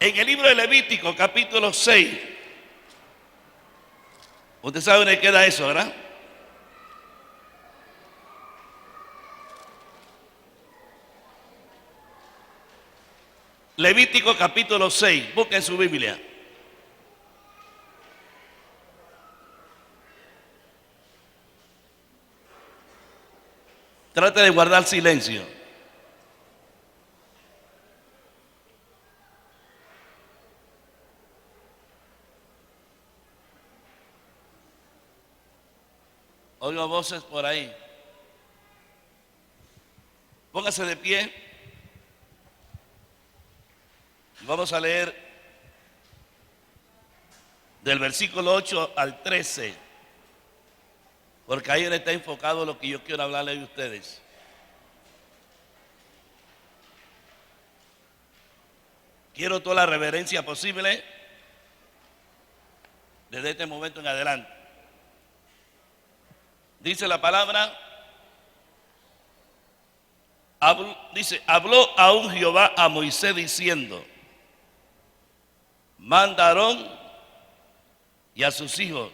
En el libro de Levítico, capítulo 6, usted sabe dónde queda eso, ¿verdad? Levítico capítulo 6, busquen su Biblia. Trate de guardar silencio. Oigo voces por ahí. Póngase de pie. Vamos a leer del versículo 8 al 13, porque ahí está enfocado lo que yo quiero hablarle a ustedes. Quiero toda la reverencia posible desde este momento en adelante. Dice la palabra, habló aún Jehová a Moisés diciendo, manda a Aarón y a sus hijos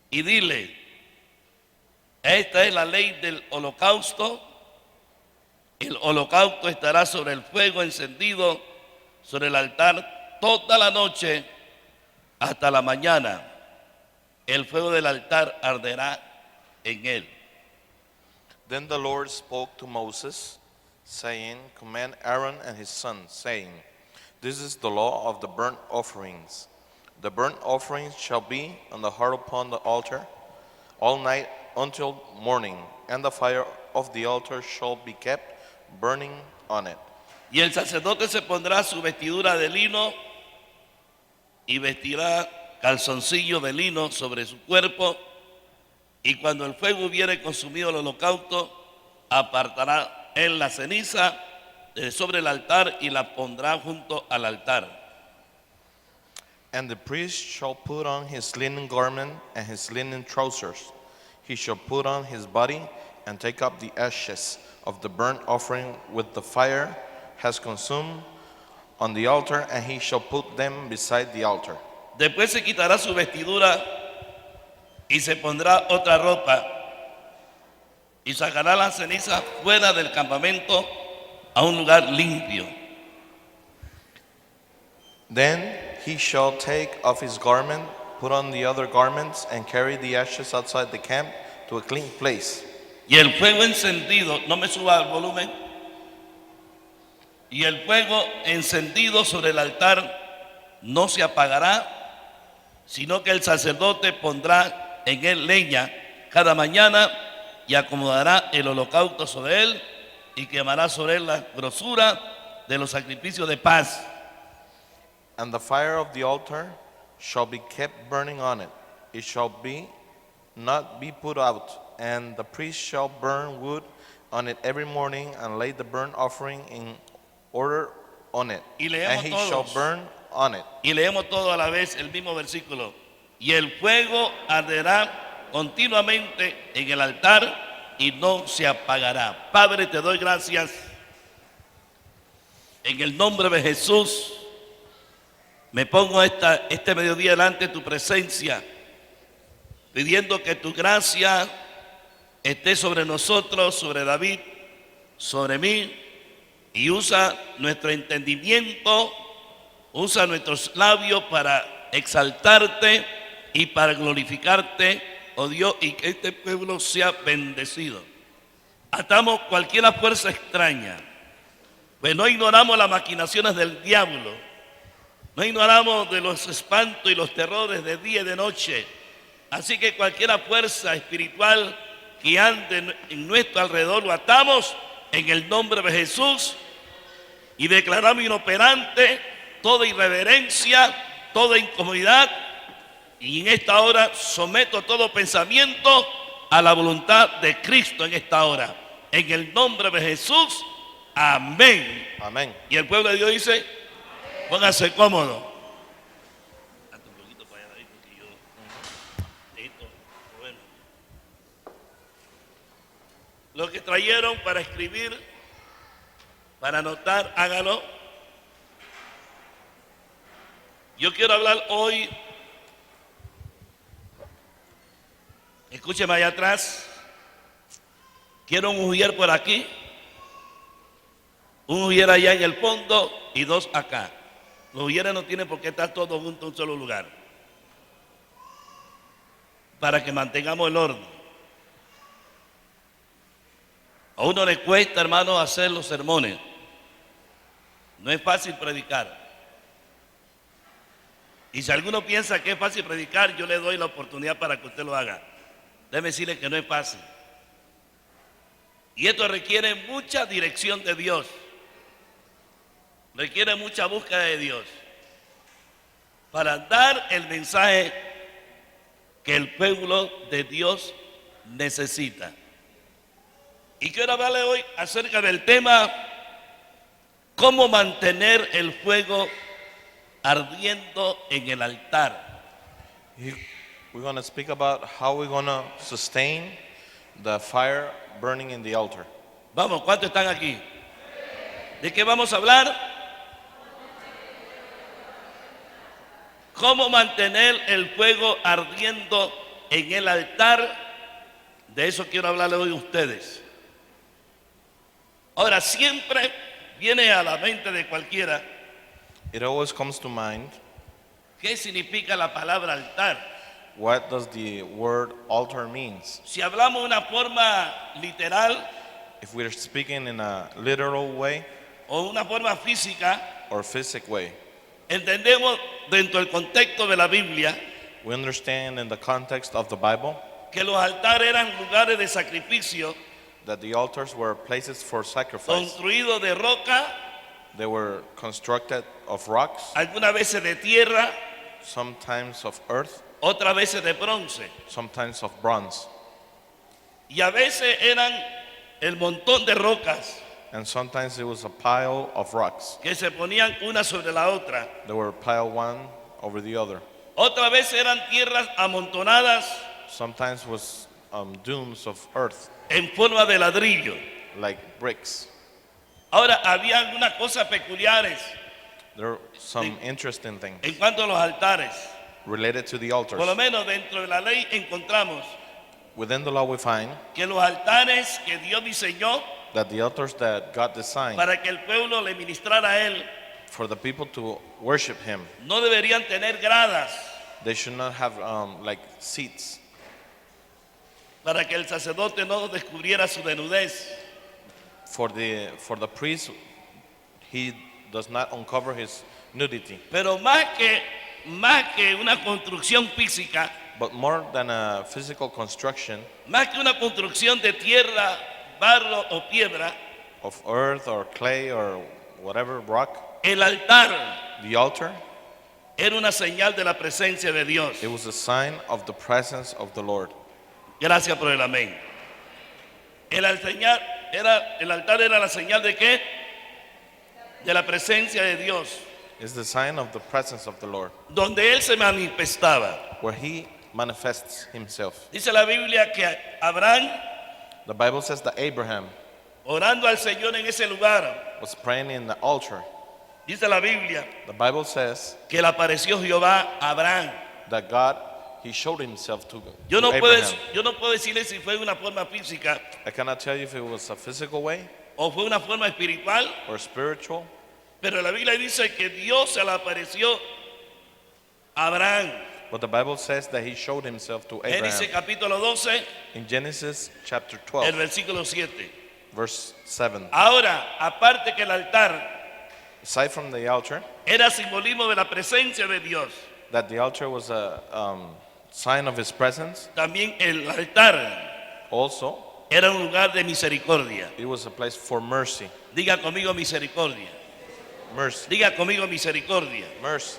y dile, esta es la ley del holocausto. El holocausto estará sobre el fuego encendido sobre el altar toda la noche hasta la mañana. El fuego del altar arderá en él. Then the Lord spoke to Moses, saying, command Aaron and his sons, saying, this is the law of the burnt offerings. The burnt offerings shall be on the hearth upon the altar all night until morning, and the fire of the altar shall be kept burning on it. Y el sacerdote se pondrá su vestidura de lino y vestirá calzoncillo de lino sobre su cuerpo, y cuando el fuego hubiere consumido el holocausto, apartará él la ceniza de sobre el altar y la pondrá junto al altar. And the priest shall put on his linen garment and his linen trousers. He shall put on his body and take up the ashes of the burnt offering with the fire has consumed on the altar, and he shall put them beside the altar. Después se quitará su vestidura y se pondrá otra ropa y sacará la ceniza fuera del campamento a un lugar limpio. Then he shall take off his garment, put on the other garments, and carry the ashes outside the camp to a clean place. Y el fuego encendido, no me suba el volumen, y el fuego encendido sobre el altar no se apagará, sino que el sacerdote pondrá en él leña cada mañana y acomodará el holocausto sobre él y quemará sobre él la grosura de los sacrificios de paz. And the fire of the altar shall be kept burning on it. It shall be not be put out. And the priest shall burn wood on it every morning and lay the burnt offering in order on it. Y leemos And he shall todos. burn on it. Y leemos todo a la vez el mismo versículo. Y el fuego arderá continuamente en el altar y no se apagará. Padre, te doy gracias en el nombre de Jesús. Me pongo este mediodía delante de tu presencia, pidiendo que tu gracia esté sobre nosotros, sobre David, sobre mí, y usa nuestro entendimiento, usa nuestros labios para exaltarte y para glorificarte, oh Dios, y que este pueblo sea bendecido. Atamos cualquier fuerza extraña, pues no ignoramos las maquinaciones del diablo. No ignoramos de los espantos y los terrores de día y de noche. Así que cualquier fuerza espiritual que ande en nuestro alrededor lo atamos en el nombre de Jesús y declaramos inoperante toda irreverencia, toda incomodidad, y en esta hora someto todo pensamiento a la voluntad de Cristo en esta hora. En el nombre de Jesús, amén. Amén. Y el pueblo de Dios dice, póngase cómodo. Lo que trajeron para escribir, para anotar, hágalo. Yo quiero hablar hoy, escúcheme allá atrás, quiero un ujier por aquí, un ujier allá en el fondo y dos acá. Los ujieres no tienen por qué estar todos juntos en un solo lugar, para que mantengamos el orden. A uno le cuesta, hermano, hacer los sermones. No es fácil predicar. Y si alguno piensa que es fácil predicar, yo le doy la oportunidad para que usted lo haga. Déjeme decirle que no es fácil. Y esto requiere mucha dirección de Dios. Requiere mucha búsqueda de Dios para dar el mensaje que el pueblo de Dios necesita. Y quiero hablarle hoy acerca del tema cómo mantener el fuego ardiendo en el altar. We're going to speak about how we're going to sustain the fire burning in the altar. Vamos, ¿cuántos están aquí? ¿De qué vamos a hablar? ¿Cómo mantener el fuego ardiendo en el altar? De eso quiero hablarle hoy a ustedes. Ahora, siempre viene a la mente de cualquiera, It always comes to mind, ¿qué significa la palabra altar? what does the word altar means? Si hablamos de una forma literal If we're speaking in a literal way o una forma física, or physic way, entendemos dentro del contexto de la Biblia we understand in the context of the Bible que los altares eran lugares de sacrificio that the altars were places for sacrifice. construidos de roca, They were constructed of rocks, algunas veces de tierra, sometimes of earth, otras veces de bronce. sometimes of bronze, Y a veces eran el montón de rocas and sometimes it was a pile of rocks. que se ponían una sobre la otra. They were piled one over the other. Otras veces eran tierras amontonadas Sometimes was dunes of earth, en forma de ladrillo. like bricks. Ahora, había algunas cosas peculiares There are some interesting things en cuanto a los altares. related to the Por lo altars. menos dentro de la ley encontramos Within the law we find que los altares que Dios diseñó that the altars that God designed para que el pueblo le ministrara a Él for the people to worship Him, no deberían tener gradas they should not have like seats para que el sacerdote no descubriera su desnudez. for the priest. He does not uncover his nudity. Pero más que una construcción física, But more than a physical construction más que una construcción de tierra, barro o piedra, of earth or clay or whatever rock, el altar the altar, era una señal de la presencia de Dios. it was a sign of the presence of the Lord. Gracias por el amén. El altar era la señal de qué? De la presencia de Dios, It's the sign of the presence of the Lord, donde Él se manifestaba. where He manifests Himself. Dice la Biblia que Abraham, The Bible says that Abraham orando al Señor en ese lugar, was praying in the altar. dice la Biblia The Bible says que le apareció Jehová a Abraham. that God, He showed Himself to Yo no Abraham. puedo decirle si fue una forma física I cannot tell you if it was a physical way o fue una forma espiritual, or spiritual, pero la Biblia dice que Dios se le apareció a Abraham. but the Bible says that He showed Himself to Génesis Abraham. capítulo 12, In Genesis chapter el 12, versículo 7. verse 7. Ahora, aparte que el altar Aside from the altar, era simbolismo de la presencia de Dios, that the altar was a sign of His presence, también el altar also era un lugar de misericordia. it was a place for mercy. Diga conmigo misericordia. Mercy. Diga conmigo misericordia. Mercy.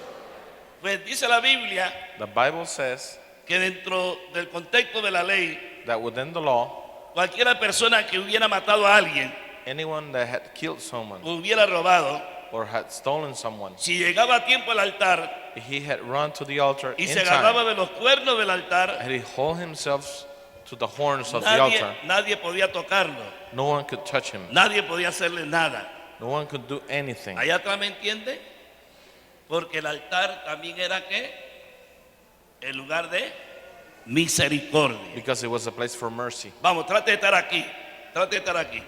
Pues dice la Biblia The Bible says que dentro del contexto de la ley, that within the law, cualquiera persona que hubiera matado a alguien anyone that had killed someone o hubiera robado, or had stolen someone, si llegaba a tiempo al altar he had run to the altar y in se agarraba time, de los cuernos del altar, and he hold himself to the horns of the altar. nadie podía tocarlo, No one could touch him. nadie podía hacerle nada. No one could do anything. ¿Allá atrás me entiende? Porque el altar también era ¿qué? El lugar de misericordia. because it was a place for mercy. Vamos, trate de estar aquí. Trate de estar aquí.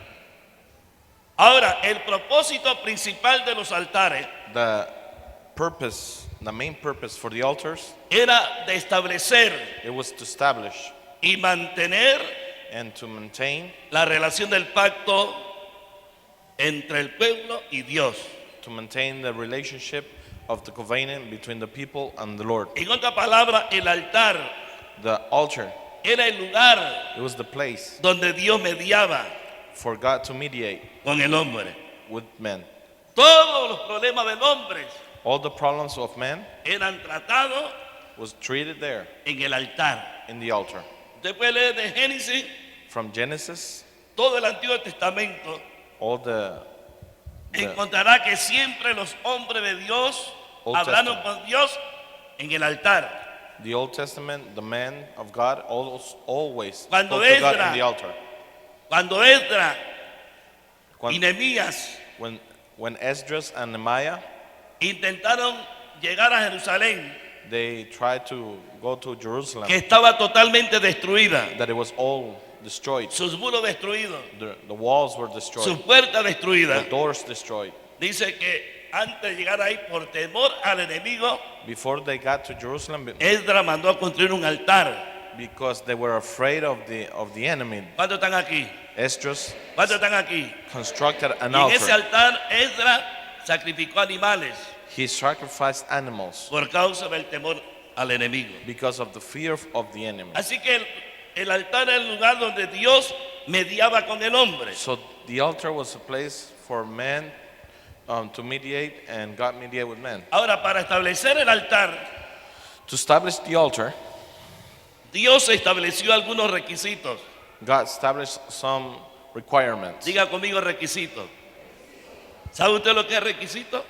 Ahora, el propósito principal de los altares The main purpose for the altars, era de establecer it was to establish y mantener and to maintain, la relación del pacto entre el pueblo y Dios. the relationship of the covenant between the people and the Lord. En otra palabra, el altar The altar, era el lugar it was the place donde Dios mediaba for God to mediate con el hombre. with men. Todos los problemas del hombre All the problems of man eran tratados was treated there en el altar. in the altar. Usted puede leer de Génesis, From Genesis, todo el Antiguo Testamento, all the encontrará que siempre los hombres de Dios Old hablaron Testament. con Dios en el altar. the Old Testament, the man of God always Cuando spoke to God Ezra- in the altar. Cuando Esdras y When, Nehemías when Esdras and Nehemiah, intentaron llegar a Jerusalén, they tried to go to Jerusalem, que estaba totalmente destruida, that it was all destroyed. sus muros destruidos, The walls were sus destroyed, puertas the destruidas. doors destroyed. Dice que antes de llegar ahí, por temor al enemigo, Before they got to Jerusalem, Esdras mandó a construir un altar. because they were afraid of the enemy, ¿Cuántos están aquí? Esdras ¿Cuántos están aquí? constructed an Y en ese altar. altar Esdras sacrificó animales He sacrificed animals por causa del temor al enemigo. because of the fear of the enemy. Así que el altar era el lugar donde Dios mediaba con el hombre. So the altar was a place for man to mediate, and God mediate with man. Ahora, para establecer el altar, To establish the altar, Dios estableció algunos requisitos. God established some requirements. Diga conmigo requisitos. ¿Sabe usted lo que es requisito?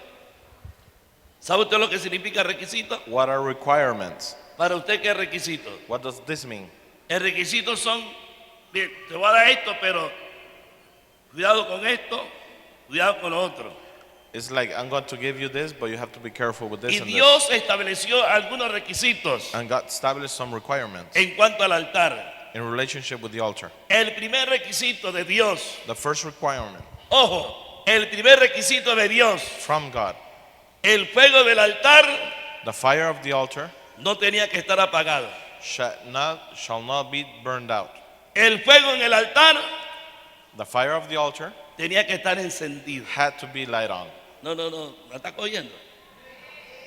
¿Sabe usted lo que significa requisito? What are requirements? Para usted, ¿qué es requisito? What does this mean? El requisito son, bien, te voy a dar esto, pero cuidado con esto, cuidado con lo otro. It's like, I'm going to give you this, but you have to be careful with this Y and this. Dios estableció algunos requisitos And God established some requirements en cuanto al altar. in relationship with the altar. El primer requisito de Dios, The first requirement ojo, el primer requisito de Dios, from God, el fuego del altar the fire of the altar no tenía que estar apagado. shall not be burned out. El fuego en el altar The fire of the altar tenía que estar encendido. had to be light on. No, ¿la está cogiendo?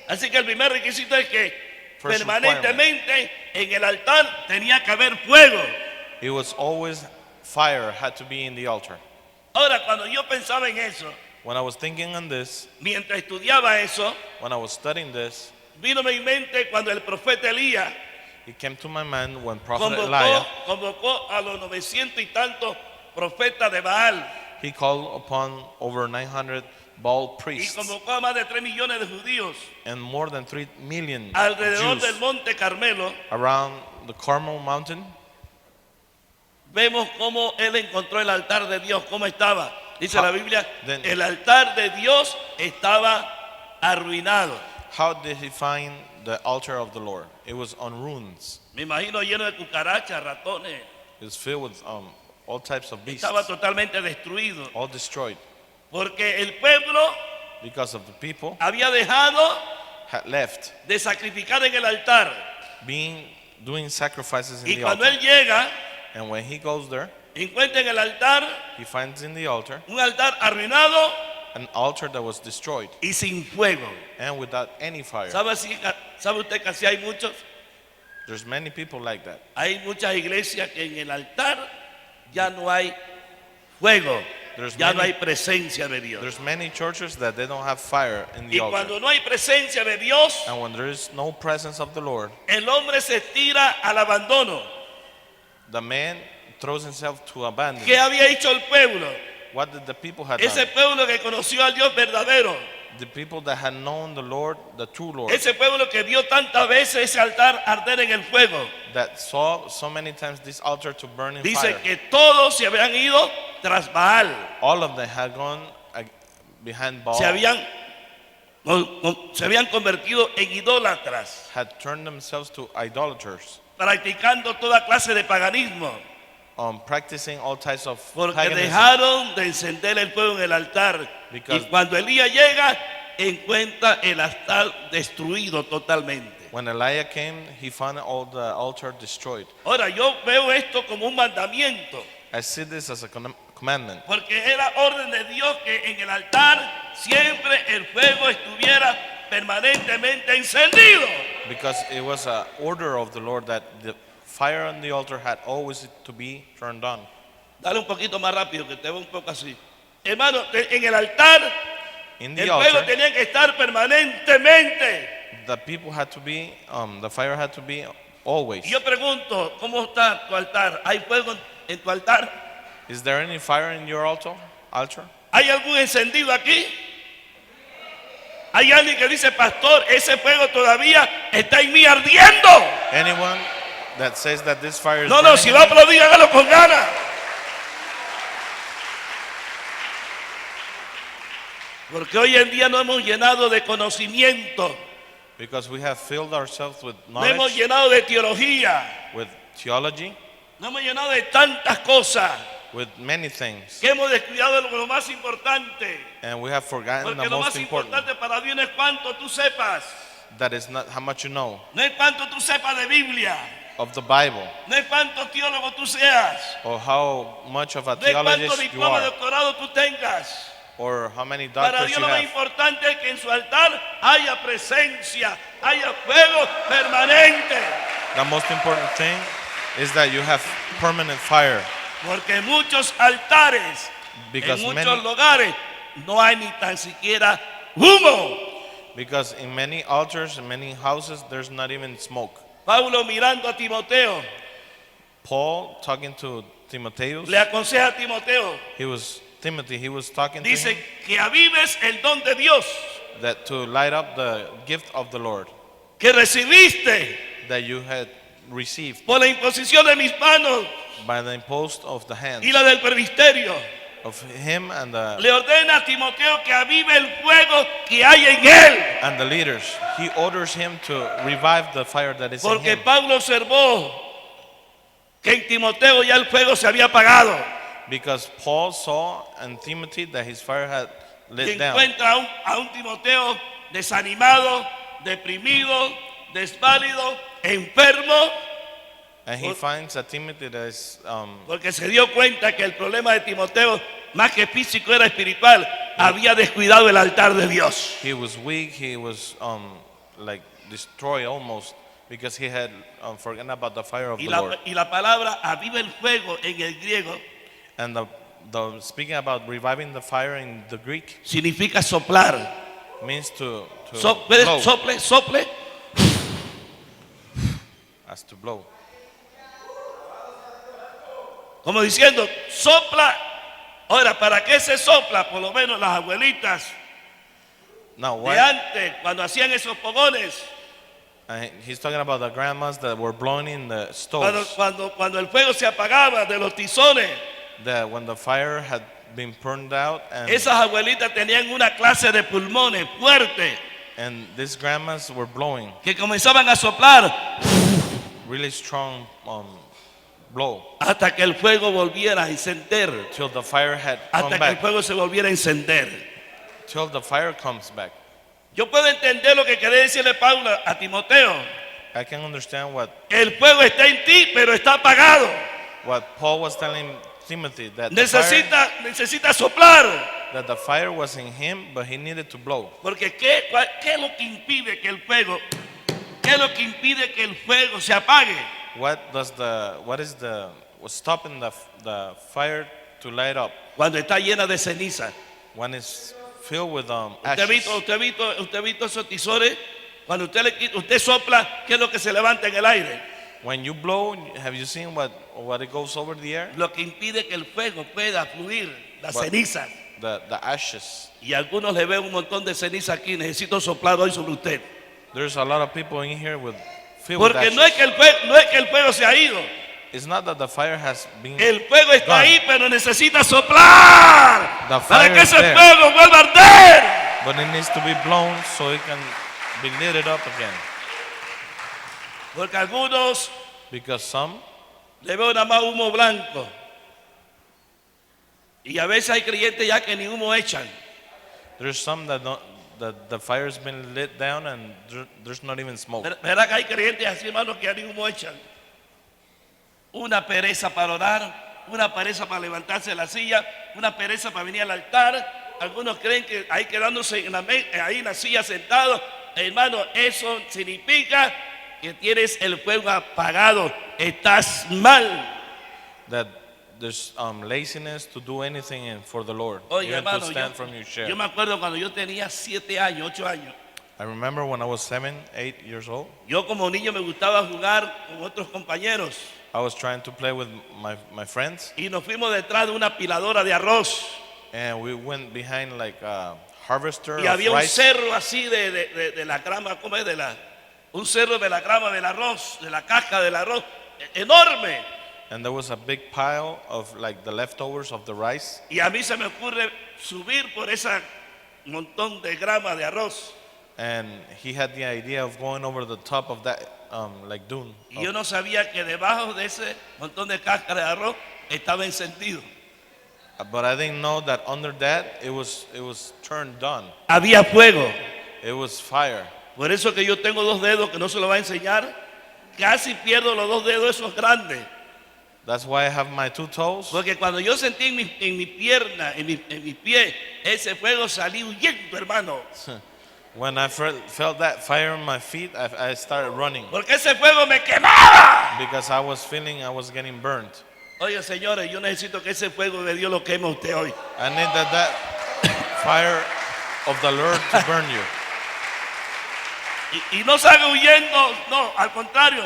Así que el primer requisito es que First permanentemente en el altar tenía que haber fuego. It was always fire had to be in the altar. Ahora, cuando yo pensaba en eso, When I was thinking on this, mientras estudiaba eso, when I was studying this, vino a mi mente cuando el profeta Elías it came to my mind when Prophet Elijah, convocó a los 900 y tantos profetas de Baal he called upon over 900 Baal y priests convocó a más de 3 millones de judíos and more than 3 million alrededor del Jews monte Carmelo. around the Carmel mountain. Vemos cómo él encontró el altar de Dios, cómo estaba. Dice How- la Biblia, then- el altar de Dios estaba arruinado. How did he find the altar of the Lord? It was on ruins. Me imagino lleno de cucarachas, ratones. It was filled with all types of beasts, Estaba totalmente destruido. all destroyed, Porque el pueblo because of the people había dejado had left de sacrificar en el altar. doing sacrifices in Y the cuando altar. él llega, And when he goes there, encuentra en el altar he finds in the altar un altar arruinado an altar that was destroyed y sin fuego. and without any fire. ¿Sabe usted que así hay muchos? There's many people like that. Hay muchas iglesias que en el altar ya no hay fuego, There's ya no many- hay presencia de Dios. There's many churches that they don't have fire in the Y altar. cuando no hay presencia de Dios, And when there is no presence of the Lord, el hombre se tira al abandono. the man throws himself to abandon. ¿Qué había hecho el pueblo? What did the people have Ese done? pueblo que conoció al Dios verdadero. The people that had known the Lord, the true Lord, Ese pueblo que vio tantas veces ese altar arder en el fuego. that saw so many times this altar to burn in Dice fire. que todos se habían ido tras Baal. All of them had gone behind Baal. Se habían se habían convertido en idólatras, had turned themselves to idolaters, practicando toda clase de paganismo, practicing all types of porque paganism. dejaron de encender el fuego en el altar. Because- Y cuando Elías llega, encuentra el altar destruido totalmente. When Elijah came, he found all the altar destroyed. Ahora, yo veo esto como un mandamiento, I see this as a commandment, porque era orden de Dios que en el altar siempre el fuego estuviera permanentemente encendido. because it was an order of the Lord that the fire on the altar had always to be turned on. Dale un poquito más rápido, que te veo un poco así. Hermano, en el altar In el the fuego altar, tenía que estar permanentemente. the people had to be, the fire had to be always. Y yo pregunto, ¿cómo está tu altar? ¿Hay fuego en tu altar? Is there any fire in your altar? ¿Hay algún encendido aquí? ¿Hay alguien que dice, pastor, ese fuego todavía está en mí ardiendo? Anyone that says that this fire is No, burning si in va a me? aplaudir, hágalo con ganas. Porque hoy en día no hemos llenado de conocimiento, Because we have filled ourselves with no hemos knowledge, llenado de teología, with theology, no hemos llenado de tantas cosas with many things, que hemos descuidado de lo más importante. and we have forgotten Porque the lo most más important. importante para Dios no es cuánto tú sepas, That is not how much you know no es cuánto tú sepas de Biblia, of the Bible, no es cuánto teólogo tú seas, or how much of a no es cuánto theologist you diploma de are, doctorado tú tengas. or how many Para doctors Dios you lo más have. importante es que en su altar haya presencia, haya fuego permanente. The most important thing is that you have permanent fire, Porque muchos altares, because en muchos many, lugares, no hay ni tan siquiera humo. because in many altars and many houses there's not even smoke. Pablo mirando a Timoteo, Paul talking to Timotheus, le aconseja a Timoteo, he was talking to dice him que avives el don de Dios that to light up the gift of the Lord que recibiste that you had received por la imposición de mis manos by the impost of the hands y la del presbiterio. of him and Le ordena a Timoteo que avive el fuego que hay en él. the leaders. He orders him to revive the fire that is in Porque him, Pablo observó que en Timoteo ya el fuego se había apagado. because Paul saw in Timothy that his fire had Y lit down, encuentra a un Timoteo desanimado, deprimido, desválido, enfermo, and he finds a Timothy that is porque se dio cuenta que el problema de Timoteo, más que físico, era espiritual. Había descuidado el altar de Dios. he was weak, he was like destroyed almost, because he had forgotten about the fire of Y the Lord. la palabra aviva el fuego en el griego And the speaking about reviving the fire in the Greek significa soplar. means to ¿Puedes? blow, Sople. as to blow. Como diciendo, sopla. Ahora, ¿para qué se sopla? Por lo menos las abuelitas Now, de why? antes, cuando hacían esos fogones, He's talking about the grandmas that were blowing in the stoves. cuando el fuego se apagaba de los tizones, That when the fire had been burned out, esas abuelitas tenían una clase de pulmones fuertes and these grandmas were blowing que comenzaban a soplar really strong blow hasta que el fuego volviera a encender, till the fire had hasta come que el back, fuego se volviera a encender. till the fire comes back. Yo puedo entender lo que quería decirle Pablo a Timoteo. I can understand El fuego está en ti, pero está apagado. what Paul was telling Timothy, that Necesita soplar. that the fire was in him, but he needed to blow. Porque ¿qué es lo que impide que el fuego, qué es lo que impide que el fuego se apague? What's stopping the fire to light up Cuando está llena de ceniza. when it's filled with ¿Usted ashes? ha visto esos tizones? Cuando usted sopla, ¿qué es lo que se levanta en el aire? When you blow, have you seen what it goes over the air? Lo que impide que el fuego pueda fluir, la What? ceniza. The ashes. Y a algunos le ven un montón de ceniza aquí. Necesito soplar hoy sobre usted. There's a lot of people in here filled with Porque ashes. no es que el fuego se ha ido. It's not that the fire has been El fuego está gone. ahí, pero necesita soplar The para fire que is ese there. fuego vuelva a arder. but it needs to be blown so it can be lit up again. Porque algunos Because some, le veo nada más humo blanco. Y a veces hay creyentes ya que ni humo echan. there's some that don't, that the fire's been lit down and there's not even smoke. ¿Verdad que hay creyentes así, hermanos, que ya ni humo echan? Una pereza para orar, una pereza para levantarse de la silla, una pereza para venir al altar. Algunos creen que ahí quedándose ahí en la silla sentado. Hermano, eso significa que tienes el fuego apagado. Estás mal. That there's laziness to do anything for the Lord, Oye, even to hermano, stand from your chair. yo me acuerdo cuando yo tenía 7 años, 8 años. I remember when I was 7, 8 years old, Yo como niño me gustaba jugar con otros compañeros. I was trying to play with my friends, Y nos fuimos detrás de una apiladora de arroz. and we went behind like a harvester Y of había un rice. cerro así de la grama, ¿cómo es? Un cerro de la grama del arroz, de la caja del arroz, enorme. And there was a big pile of like the leftovers of the rice. Y a mí se me ocurre subir por ese montón de grama de arroz. And he had the idea of going over the top of that like dune. Y yo no sabía que debajo de ese montón de cáscara de arroz estaba encendido. But I didn't know that under that it was turned on. Había fuego. It was fire. Por eso que yo tengo 2 dedos que no se lo va a enseñar. Casi pierdo los 2 dedos esos grandes. That's why I have my 2 toes. Porque cuando yo sentí en mi pierna, en mi pie, ese fuego salí huyendo, hermano. When I felt that fire on my feet, I started running Porque ese fuego me quemaba. because I was feeling I was getting burned. Oye, señores, yo necesito que ese fuego de Dios lo queme a usted hoy. I need that fire of the Lord to burn you. Y no salga huyendo, no, al contrario,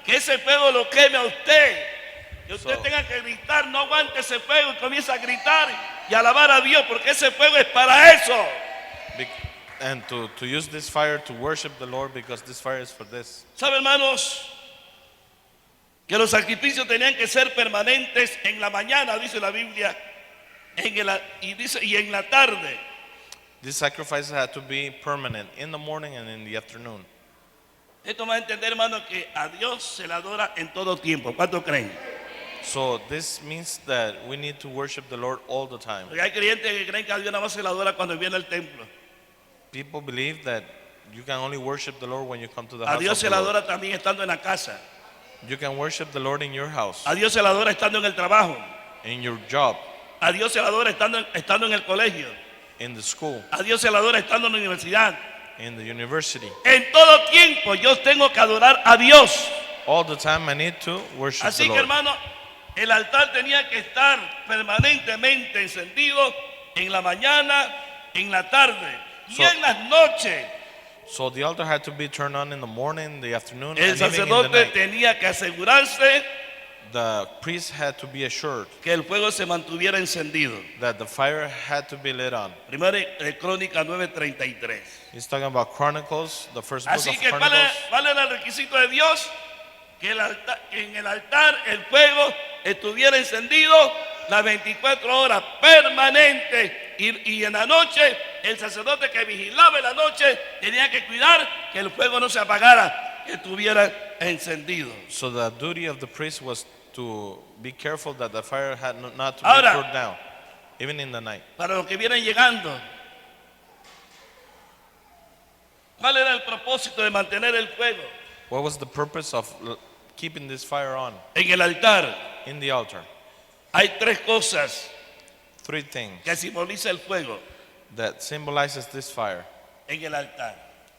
que ese fuego lo queme a usted. Que usted So- tenga que gritar, no aguante ese fuego y comienza a gritar y a alabar a Dios, porque ese fuego es para eso. And to use this fire to worship the Lord because this fire is for this. ¿Sabe, hermanos? Que los sacrificios tenían que ser permanentes en la mañana, dice la Biblia, y en la tarde. These sacrifices had to be permanent in the morning and in the afternoon. Esto me va a entender, hermano, que a Dios se le adora en todo tiempo. ¿Cuánto creen? So this means that we need to worship the Lord all the time. Porque hay creyentes que creen que a Dios nada más se le adora cuando viene al templo. People believe that you can only worship the Lord when you come to the A house Dios of se the le Lord. adora también estando en la casa. You can worship the Lord in your house, A Dios se le adora estando en el trabajo. in your job, A Dios se le adora estando en el colegio. in the school, A Dios se le adora estando en la universidad. in the university. En todo tiempo yo tengo que adorar a Dios. All the time I need to worship Así the que, Lord. hermano, el altar tenía que estar permanentemente encendido en la mañana, en la tarde y So- en las noches. So the altar had to be turned on in the morning, the afternoon, El and even in the sacerdote night. tenía que asegurarse The priest had to be assured que el fuego se mantuviera encendido. that the fire had to be lit on. Primero Crónica 9:33. He's talking about Chronicles, the first book Así of que Chronicles. ¿cuál era el requisito de Dios? Que que en el altar el fuego estuviera encendido las 24 horas permanente y en la noche el sacerdote que vigilaba en la noche tenía que cuidar que el fuego no se apagara, que estuviera encendido. So the duty of the priest was to be careful that the fire had not to be Ahora- put down, even in the night. Para los que vienen llegando, ¿cuál era el propósito de mantener el fuego What was the purpose of keeping this fire on en el altar? in the altar? Hay 3 cosas 3 things que simboliza el fuego that symbolizes this fire en el altar.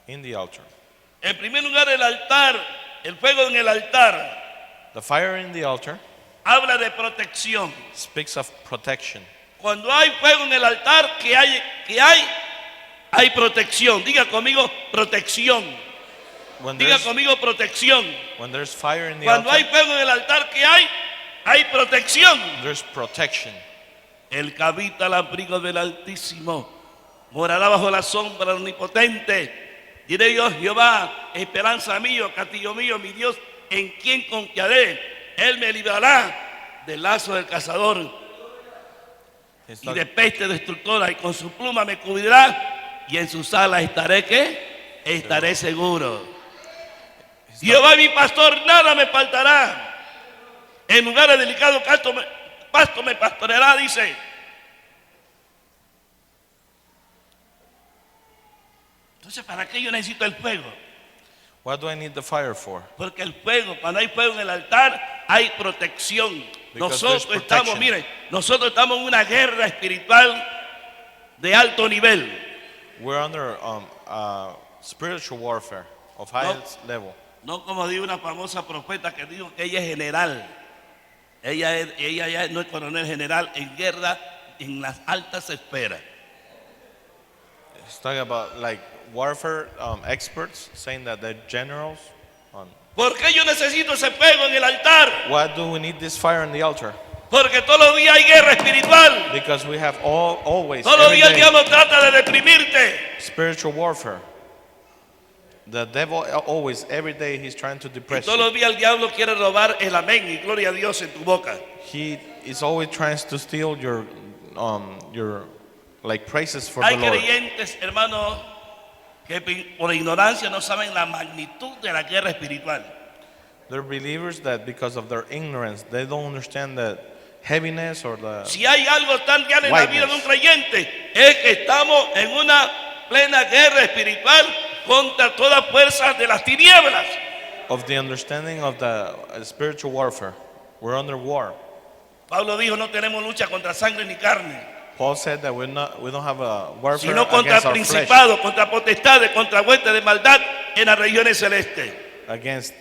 in the altar. En primer lugar, el fuego en el altar The fire in the altar habla de protección. speaks of protection. Cuando hay fuego en el altar, ¿qué hay? Hay protección. Diga conmigo protección. When Diga there's, conmigo protección. when there's fire in the Cuando hay altar, fuego en el altar, ¿qué hay? Hay protección. there's protection. El que habita al abrigo del Altísimo morará bajo la sombra del Omnipotente. Diré yo, Jehová, esperanza mío, castillo mío, mi Dios, en quien confiaré. Él me librará del lazo del cazador He's y de talking, peste destructora, y con su pluma me cubrirá, y en sus alas estaré ¿qué? Estaré seguro. Jehová mi pastor, nada me faltará. En lugares delicados pasto me pastoreará, dice. Entonces, ¿para qué yo necesito el fuego? What do I need the fire for? Porque el fuego, cuando hay fuego en el altar, hay protección. Because Nosotros there's estamos, protection. miren, nosotros estamos en una guerra espiritual de alto nivel. We're under spiritual warfare of highest level. No como dijo una famosa profeta que dijo que ella es general. Ella ya no es coronel general en guerra en las altas esferas. It's talking about like warfare experts saying that they're generals. ¿Por qué yo necesito ese fuego en el altar? Why do we need this fire on the altar? Porque todos los días hay guerra espiritual. Because we have always, Todos los every días el day, diablo trata de deprimirte. spiritual warfare. The devil always, every day, he's trying to Y depress todos you. los días el diablo quiere robar el amén y gloria a Dios en tu boca. He is always trying to steal your like praises for Hay the Lord. creyentes, hermanos, que por ignorancia no saben la magnitud de la guerra espiritual. They're believers that because of their ignorance, they don't understand the heaviness or the Si hay algo tan real en la vida de un creyente, es que estamos en una plena guerra espiritual contra todas fuerzas de las tinieblas. of the understanding of the spiritual warfare. We're under war. Pablo dijo, no tenemos lucha contra sangre ni carne, Paul said that we don't have a warfare sino contra against our flesh, principados, contra potestades, contra huestes de maldad en las regiones celestes. against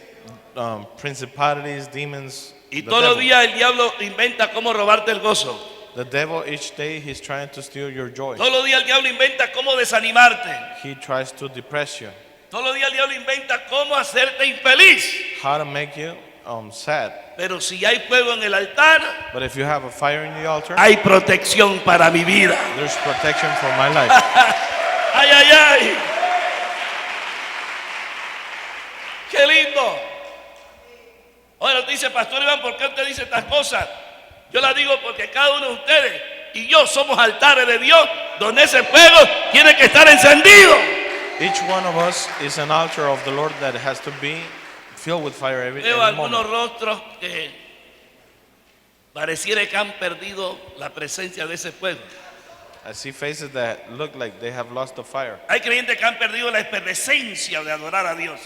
principalities, demons. Y The todos los devil. días el diablo inventa cómo robarte el gozo. The devil each day he's trying to steal your joy. Todos los días el diablo inventa cómo desanimarte. He tries to depress you. Todos los días el diablo inventa cómo hacerte infeliz. How to make you sad. Pero si hay fuego en el altar, But if you have a fire in the altar, hay protección para mi vida. there's protection for my life. ¡Ay, ay, ay! ¡Qué lindo! Ahora usted dice, Pastor Iván, ¿por qué usted dice estas cosas? Yo las digo porque cada uno de ustedes y yo somos altares de Dios, donde ese fuego tiene que estar encendido. Each one of us is an altar of the Lord that has to be filled with fire every Veo algunos moment. rostros que pareciera que han perdido la presencia de ese fuego. I see faces that look like they have lost the fire. Hay creyentes que han perdido la efervescencia de adorar a Dios.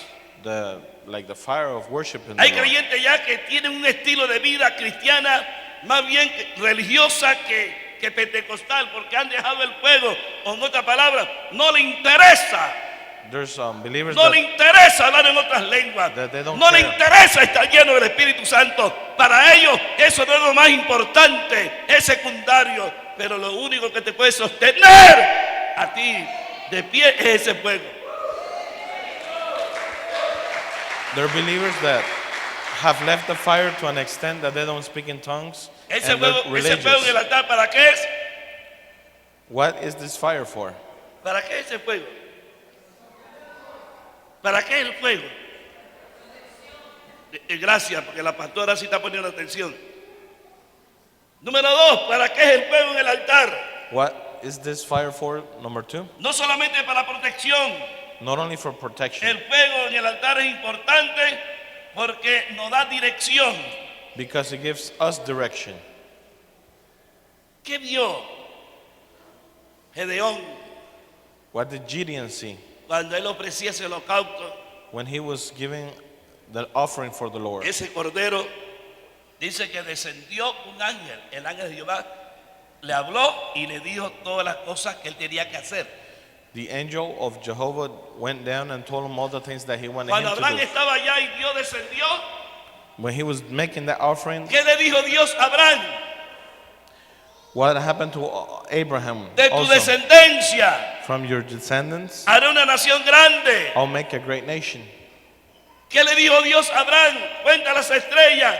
Like the fire of worship in the Hay Lord. creyentes ya que tienen un estilo de vida cristiana más bien religiosa que pentecostal, porque han dejado el fuego, o en otras palabras, no le interesa. There's believers No that le interesa hablar en otras lenguas. That they don't No le care. interesa estar lleno del Espíritu Santo. Para ellos eso no es lo más importante, es secundario. Pero lo único que te puede sostener a ti de pie es ese fuego. there are believers that have left the fire to an extent that they don't speak in tongues Ese and they're fuego en el religious. altar, ¿para qué es? What is this fire for? ¿Para qué ese fuego? ¿Para qué el fuego? Gracias, porque la pastora sí está poniendo atención. Número 2, ¿para qué es el fuego en el altar? What is this fire for? Number 2, No solamente para protección. not only for protection, El fuego en el altar es importante porque nos da dirección. because it gives us direction. ¿Qué vio Gedeón What did Gideon see cuando él ofrecía ese holocausto? when he was giving the offering for the Lord? Ese cordero, dice que descendió un ángel, el ángel de Jehová, le habló y le dijo todas las cosas que él tenía que hacer. The angel of Jehovah went down and told him all the things that he wanted Cuando him to Abraham do. estaba allá y Dios descendió, When he was making that offering, ¿qué le dijo Dios a Abraham? what happened to Abraham? De tu Also, descendencia from your descendants, haré una nación grande. I'll make a great nation. ¿Qué le dijo Dios a Abraham? Cuenta las estrellas.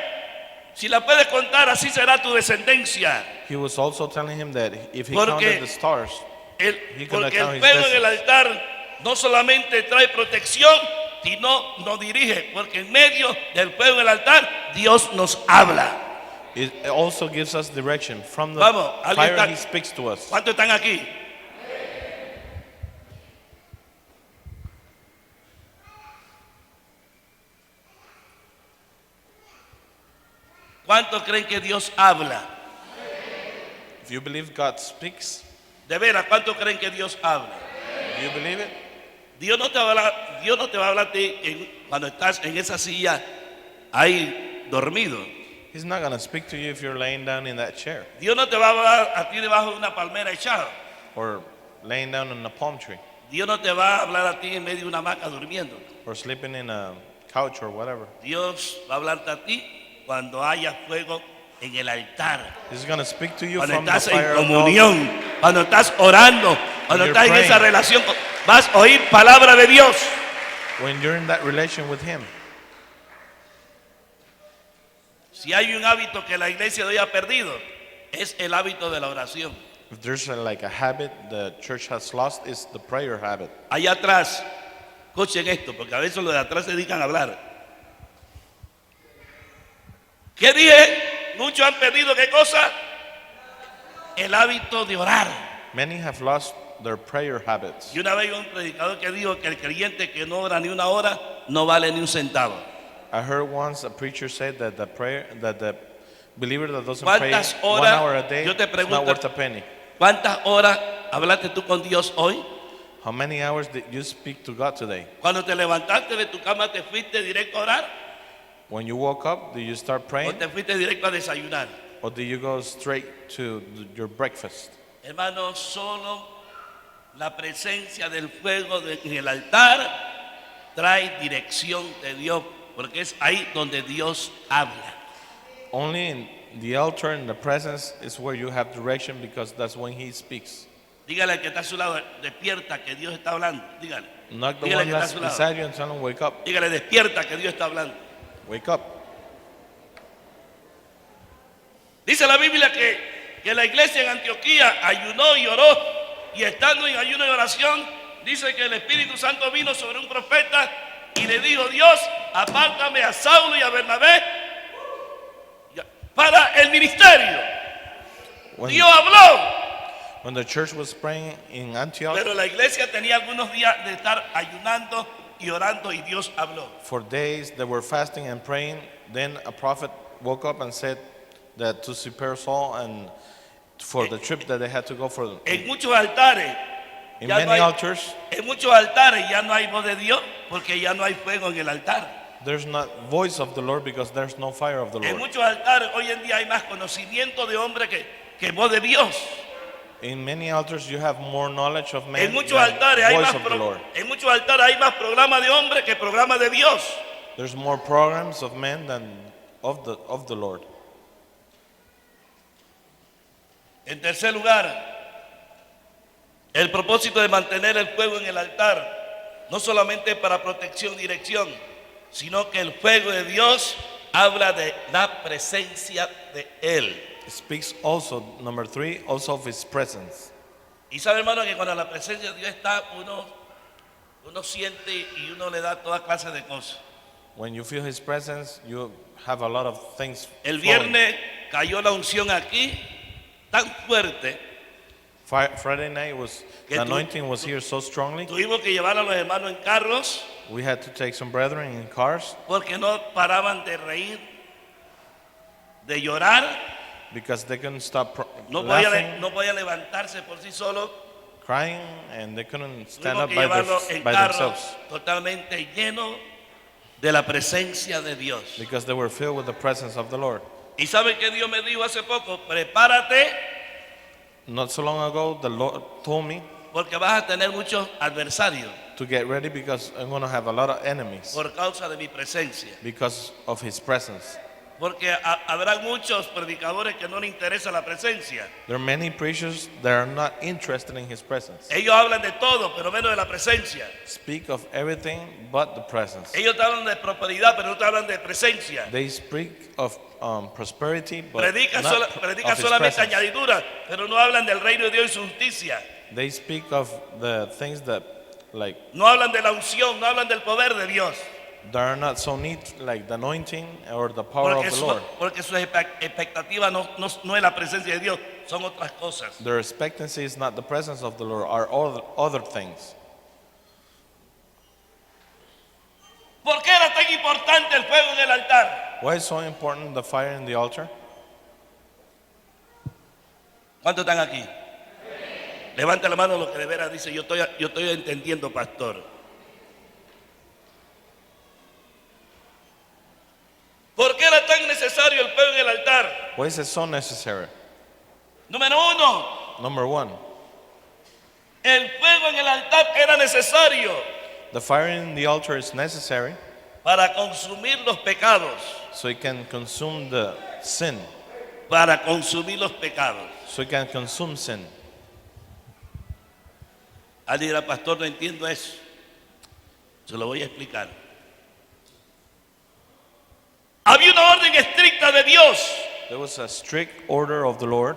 Si la puedes contar, así será tu descendencia. He was also telling him that if he Porque counted the stars, Porque count el his fuego en el blessings. altar no solamente trae protección, sino nos dirige. Porque en medio del fuego en el altar, Dios nos habla. it also gives us direction. From the Vamos, ¿alguien fire, está- he speaks to us. ¿Cuántos están aquí? ¿Cuántos creen que Dios habla? If you believe God speaks, De veras, ¿cuántos creen que Dios habla? do you believe it? Dios no te va a hablar a ti cuando estás en esa silla ahí dormido. He's not going to speak to you if you're laying down in that chair Dios no te va a hablar a ti debajo de una palmera echado. or laying down in a palm tree Dios no te va a hablar a ti en medio de una hamaca durmiendo. or sleeping in a couch or whatever. Dios va a hablarte a ti cuando haya fuego en el altar. He's going to speak to you Cuando from the estás en fire of the altar. comunión, cuando estás orando, cuando you're estás en esa praying. relación, vas a oír palabra de Dios. When you're in that relation with Him. Si hay un hábito que la iglesia de hoy ha perdido, es el hábito de la oración. If there's like a habit the church has lost, it's the prayer habit. Allá atrás, escuchen esto, porque a veces los de atrás se dedican a hablar. ¿Qué dije? Muchos han perdido, ¿qué cosa? El hábito de orar. Many have lost their prayer habits. Y una vez un predicador que dijo que el creyente que no ora ni una hora no vale ni un centavo. I heard once a preacher say that the believer that doesn't pray ¿Cuántas 1 horas? hour a day Yo te is not pregunto, worth a penny. ¿cuántas horas hablaste tú con Dios hoy? How many hours did you speak to God today? Cuando te levantaste de tu cama, ¿te fuiste directo a orar? When you woke up, did you start ¿O praying te fuiste directo a desayunar? or did you go straight to your breakfast? Hermano, solo la presencia del fuego en el altar trae dirección de Dios, porque es ahí donde Dios habla. Only in the altar and the presence is where you have direction because that's when He speaks. Dígale al que está a su lado, despierta que Dios está hablando. Dígale. Knock the Dígale one que está a that's su lado. beside you and tell him, wake up, Dígale, despierta que Dios está hablando. wake up. Dice la Biblia que la iglesia en Antioquía ayunó y oró, y estando en ayuno y oración, dice que el Espíritu Santo vino sobre un profeta y le dijo: Dios, apártame a Saulo y a Bernabé para el ministerio. When, Dios habló, when the church was praying in Antioch, pero la iglesia tenía algunos días de estar ayunando y orando, y Dios habló. for days they were fasting and praying. Then a prophet woke up and said that to prepare Saul and for the trip that they had to go for. En muchos altares, In ya no many hay- altars, en muchos altares ya no hay voz de Dios, porque ya no hay fuego en el altar. there's not voice of the Lord because there's no fire of the En Lord. muchos altares hoy en día hay más conocimiento de hombre que voz de Dios. In many altars you have more knowledge of man En muchos than altares hay voice más of the Lord. en muchos altares hay más programa de hombre que programa de Dios. There's more programs of men than of the Lord. En tercer lugar, el propósito de mantener el fuego en el altar no solamente para protección y dirección, sino que el fuego de Dios habla de la presencia de Él. It speaks also, number 3, also of His presence. Y sabe, hermano, que cuando la presencia de Dios está, uno siente y uno le da toda clase de cosas. When you feel His presence, you have a lot of things. El flowing. viernes cayó la unción aquí tan fuerte, Friday night was Que the tú- anointing was here so strongly. tuvimos que llevar a los hermanos en carros We had to take some brethren in cars porque no paraban de reír, de llorar, because they couldn't stop no laughing, podían levantarse por sí solos. crying, and they couldn't stand Tuvimos up que by, llevarlos en by carros themselves totalmente llenos de la presencia de Dios. because they were filled with the presence of the Lord. Y sabe que Dios me dijo hace poco: prepárate, Not so long ago, the Lord told me porque vas a tener muchos adversarios to get ready because I'm going to have a lot of enemies por causa de mi presencia. because of His presence. Porque habrá muchos predicadores que no les interesa la presencia. There are many preachers that are not interested in His presence. Ellos hablan de todo, pero menos de la presencia. Speak of everything but the presence. Ellos te hablan de prosperidad, pero no te hablan de presencia. They speak of prosperity, but Predican not predica of His solamente presence. añadiduras, pero no hablan del reino de Dios y su justicia. They speak of the things that, like, No hablan de la unción, no hablan del poder de Dios. that are not so neat, like the anointing or the power of the Lord. Porque su expectativa no es la presencia de Dios, son otras cosas. Their expectancy is not the presence of the Lord, are other things. ¿Por qué era tan importante el fuego en el altar? Why is so important the fire in the altar? ¿Cuántos están aquí? Levanta la mano los que de veras dice, yo estoy entendiendo, pastor. ¿Por qué era tan necesario el fuego en el altar? Why is it so necessary? Número uno, Number one, el fuego en el altar era necesario the fire in the altar is necessary para consumir los pecados. so it can consume the sin. Para consumir los pecados. So it can consume sin. Alguien dirá, pastor, no entiendo eso. Se lo voy a explicar. Había una orden estricta de Dios There was a strict order of the Lord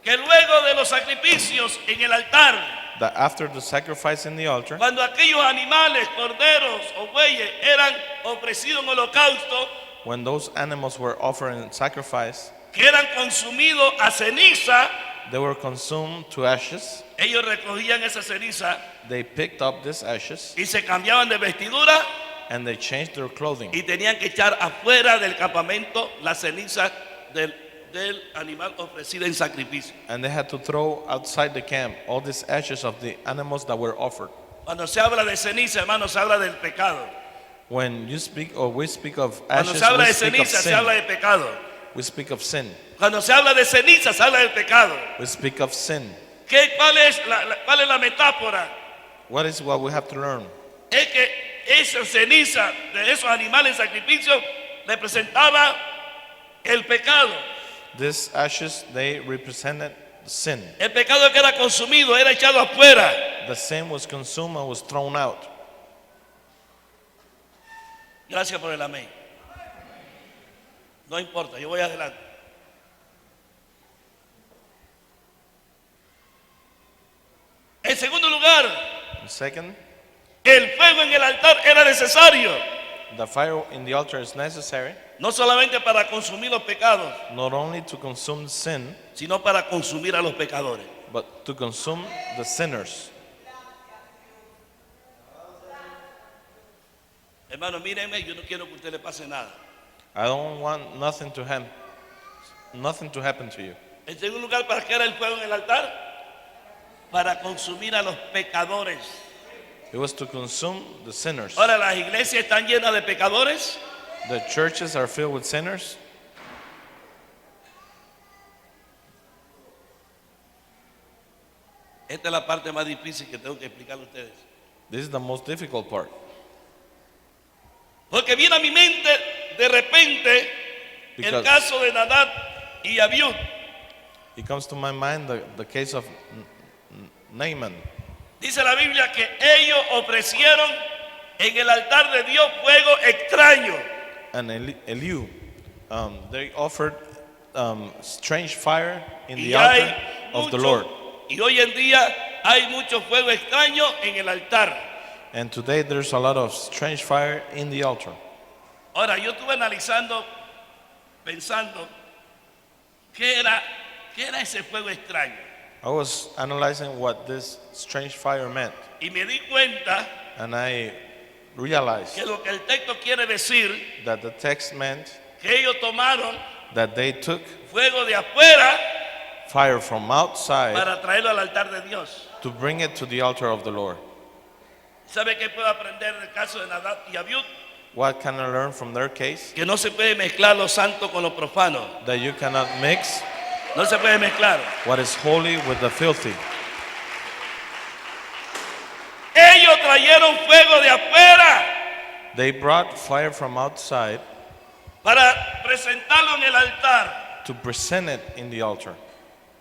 que luego de los sacrificios en el altar, that after the sacrifice in the altar, cuando aquellos animales, corderos o bueyes eran ofrecidos en holocausto, when those animals were offered in sacrifice, que eran consumidos a ceniza, they were consumed to ashes. ellos recogían esa ceniza They picked up these ashes y se cambiaban de vestidura and they changed their clothing. y tenían que echar afuera del campamento la ceniza del animal ofrecido en sacrificio. And they had to throw outside the camp all these ashes of the animals that were offered. Cuando se habla de ceniza, hermano, se habla del pecado. When you speak or we speak of Cuando ashes, se habla we de speak of ceniza, se habla sin. de pecado. We speak of sin. Cuando se habla de ceniza, se habla del pecado. We speak of sin. ¿Cuál es la metáfora? What is what we have to learn? Es que esa ceniza de esos animales en sacrificio representaba el pecado. These ashes, they represented sin. El pecado que era consumido era echado afuera. The sin was consumed and was thrown out. Gracias por el amén. No importa, yo voy adelante. En segundo lugar, And second, el fuego en el altar era necesario, the fire in the altar is necessary no solamente para consumir los pecados, not only to consume sin, sino para consumir a los pecadores. but to consume the sinners. Hermano, mírenme, yo no quiero que a usted le pase nada. I don't want nothing to happen to you. En segundo lugar, ¿para qué era el fuego en el altar? Para consumir a los pecadores. It was to consume the sinners. Ahora, las iglesias están llenas de pecadores. The churches are filled with sinners. Esta es la parte más difícil que tengo que explicarle a ustedes. This is the most difficult part. Porque viene a mi mente de repente el Because- caso de Nadab y Abiud. It comes to my mind the case of Naaman. Dice la Biblia que ellos ofrecieron en el altar de Dios fuego extraño. And Eliu, they offered strange fire in the Y hay altar of the mucho- Lord. y hoy en día hay mucho fuego extraño en el altar. And today there's a lot of strange fire in the altar. Ahora, yo estuve analizando, pensando, ¿qué era ese fuego extraño? I was analyzing what this strange fire meant, Y me di cuenta and I realized que lo que el texto quiere decir, that the text meant que ellos tomaron that they took fuego de afuera fire from outside para traerlo al altar de Dios. to bring it to the altar of the Lord. ¿Sabe qué puedo aprender del caso de Nadab y Abiud? What can I learn from their case? Que no se puede mezclar lo santo con lo profano. That you cannot mix No se puede mezclar. what is holy with the filthy. Ellos trajeron fuego de afuera They brought fire from outside para presentarlo en el altar. to present it in the altar.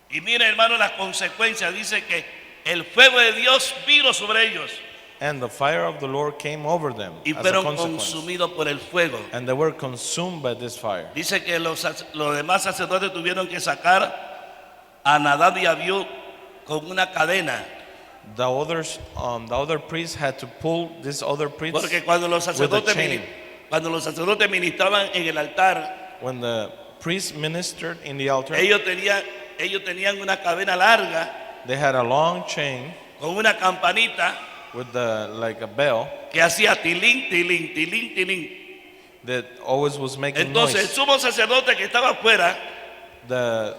Y mire, hermano, las consecuencias. Dice que el fuego de Dios vino sobre ellos And the fire of the Lord came over them y as a fueron consequence. consumidos por el fuego. And they were consumed by this fire. Dice que los demás sacerdotes tuvieron que sacar a Nadab y Abiú con una cadena. The other priests had to pull this other priest Porque cuando los with a sacerdotes, chain. cuando los sacerdotes ministraban en el altar, When the priest ministered in the altar, ellos tenían una cadena larga they had a long chain con una campanita with like a bell, que hacía tilín, tilín, tilín, tilín. that always was making Entonces el noise. sumo sacerdote que estaba afuera The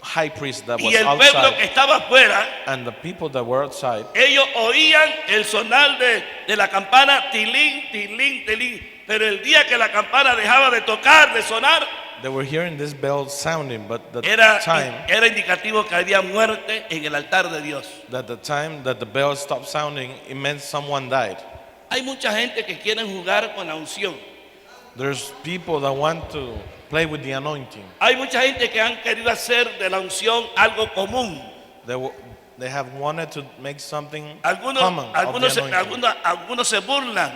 high priest that was y el pueblo que outside estaba afuera, and the people that were outside, ellos oían el sonar de la campana, tilín, tilín, tilín. Pero el día que la campana dejaba de tocar, de sonar, they were hearing this bell sounding, but the era time indicativo que había muerte en el altar de Dios. that the bell stopped sounding, it meant someone died. Hay mucha gente que quieren jugar con la unción. There's people that want to play with the anointing. Hay mucha gente que han querido hacer de la unción algo común. They have wanted to make something Algunos, common of the anointing. algunos se burlan.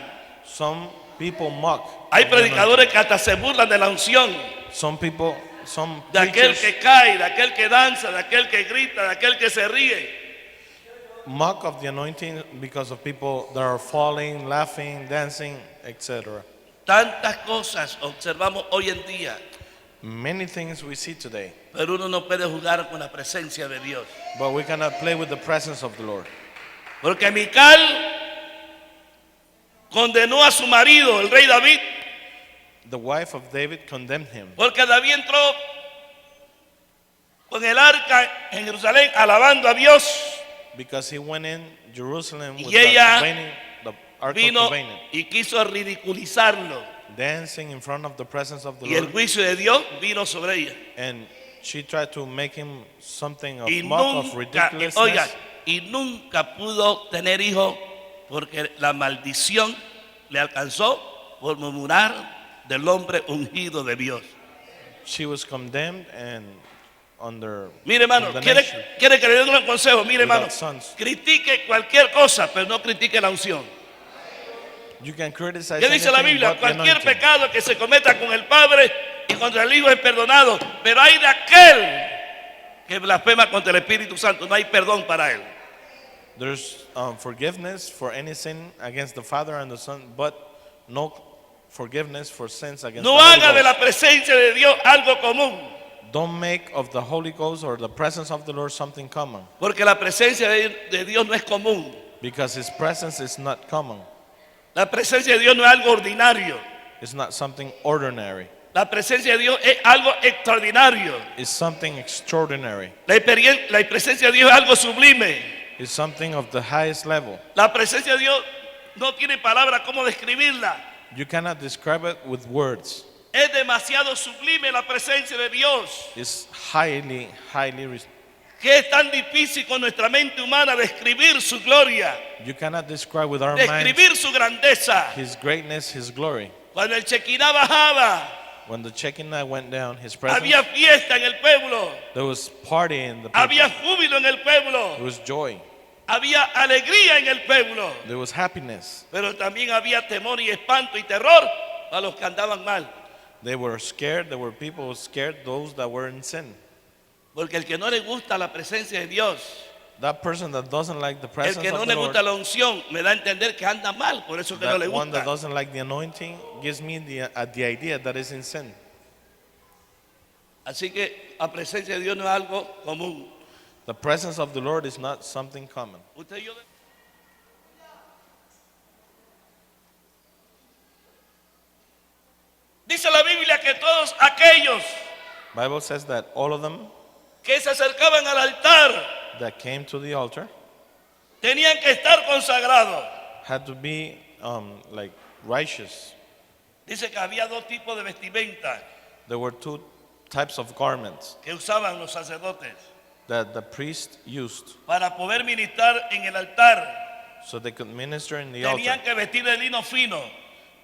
Some people mock. Hay of the anointing. predicadores que hasta se burlan de la unción. Some De aquel preachers que cae, de aquel que danza, de aquel que grita, de aquel que se ríe. mock of the anointing because of people that are falling, laughing, dancing, etc. Tantas cosas observamos hoy en día, Many things we see today, pero uno no puede jugar con la presencia de Dios. but we cannot play with the presence of the Lord. Porque Mical condenó a su marido, el rey David, The wife of David condemned him porque David entró con el arca en Jerusalén alabando a Dios. because he went in Jerusalem with Y ella the Ark of Vino Covenant, y quiso ridiculizarlo. dancing in front of the presence of the Y el Lord, juicio de Dios vino sobre ella. and she tried to make him something of Y mock of nunca, ridiculousness. oiga, y nunca pudo tener hijos porque la maldición le alcanzó por murmurar del hombre ungido de Dios. She was condemned and under Mire, hermano, condemnation. quiere que le dé un consejo. Mire, hermano, Without sons. critique cualquier cosa, pero no critique la unción. You can criticize ¿Qué dice la anything Biblia? but the Cualquier anointing. pecado que se cometa con el Padre y contra el Hijo es perdonado, pero hay de aquel que blasfema contra el Espíritu Santo, no hay perdón para él. There's forgiveness for any sin against the Father and the Son, but no forgiveness for sins against No the Holy haga de la Ghost. presencia de Dios algo común, Don't make of the Holy Ghost or the presence of the Lord something common, porque la presencia de Dios no es común. because His presence is not common. La presencia de Dios no es algo ordinario. It's not something ordinary. La presencia de Dios es algo extraordinario. It's something extraordinary. La presencia de Dios es algo sublime. It's something of the highest level. La presencia de Dios no tiene palabras cómo describirla. You cannot describe it with words. Es demasiado sublime la presencia de Dios, It's highly que es tan difícil con nuestra mente humana describir su gloria, you cannot describe with our minds describir su grandeza. His greatness, His glory. Cuando el Shekinah bajaba, When the Shekinah went down, His presence, había fiesta en el pueblo, there was party in the people. había júbilo en el pueblo, There was joy. había alegría en el pueblo, There was happiness. pero también había temor y espanto y terror a los que andaban mal. They were scared. There were people scared, those that were in sin. Porque el que no le gusta la presencia de Dios, That person that doesn't like the el presence que no of le the Lord, gusta la unción, me da a entender que anda mal, por eso que no le that one that gusta. doesn't like the anointing, gives me the idea that is in sin. Así que la presencia de Dios no es algo común. The presence of the Lord is not something common. Usted y yo dice la Biblia que todos aquellos Bible says that all of them que se acercaban al altar that came to the altar tenían que estar consagrados. had to be like righteous. Dice que había dos tipos de vestimenta There were two types of garments que usaban los sacerdotes that the priest used para poder ministrar en el altar. so they could minister in the Tenían altar. que vestir de lino fino.